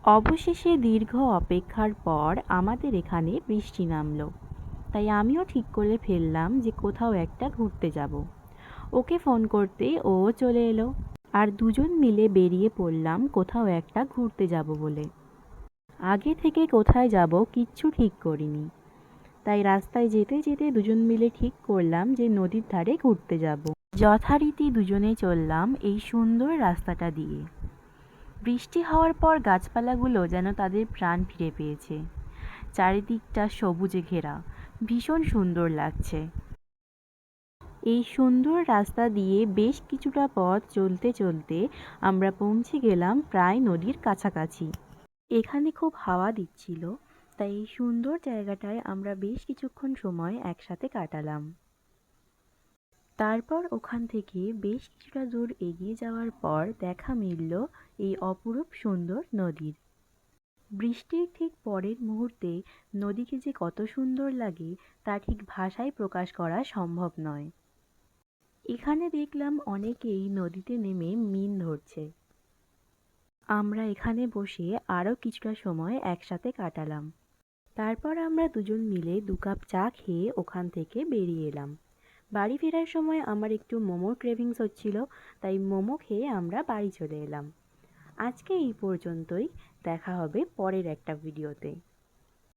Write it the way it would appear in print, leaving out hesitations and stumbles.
অবশেষে দীর্ঘ অপেক্ষার পর আমাদের এখানে বৃষ্টি নামলো। তাই আমিও ঠিক করে ফেললাম যে কোথাও একটা ঘুরতে যাব। ওকে ফোন করতেই ও চলে এলো, আর দুজন মিলে বেরিয়ে পড়লাম কোথাও একটা ঘুরতে যাব বলে। আগে থেকে কোথায় যাব কিচ্ছু ঠিক করিনি, তাই রাস্তায় যেতে যেতে দুজন মিলে ঠিক করলাম যে নদীর ধারে ঘুরতে যাব। যথারীতি দুজনে চললাম এই সুন্দর রাস্তাটা দিয়ে। বৃষ্টি হওয়ার পর গাছপালাগুলো যেন তাদের প্রাণ ফিরে পেয়েছে। চারিদিকটা সবুজে ঘেরা, ভীষণ সুন্দর লাগছে। এই সুন্দর রাস্তা দিয়ে বেশ কিছুটা পথ চলতে চলতে আমরা পৌঁছে গেলাম প্রায় নদীর কাছাকাছি। এখানে খুব হাওয়া দিচ্ছিল, তাই এই সুন্দর জায়গাটায় আমরা বেশ কিছুক্ষণ সময় একসাথে কাটালাম। তারপর ওখান থেকে বেশ কিছুটা দূর এগিয়ে যাওয়ার পর দেখা মিলল এই অপরূপ সুন্দর নদীর। বৃষ্টির ঠিক পরের মুহূর্তে নদীকে যে কত সুন্দর লাগে তা ঠিক ভাষায় প্রকাশ করা সম্ভব নয়। এখানে দেখলাম অনেকেই নদীতে নেমে মীন ধরছে। আমরা এখানে বসে আরও কিছুটা সময় একসাথে কাটালাম। তারপর আমরা দুজন মিলে 2 কাপ চা খেয়ে ওখান থেকে বেরিয়ে এলাম। বাড়ি ফেরার সময় আমার একটু মোমোর ক্রেভিংস হচ্ছিল, তাই মোমো খেয়ে আমরা বাড়ি চলে এলাম। আজকে এই পর্যন্তই। দেখা হবে পরের একটা ভিডিওতে।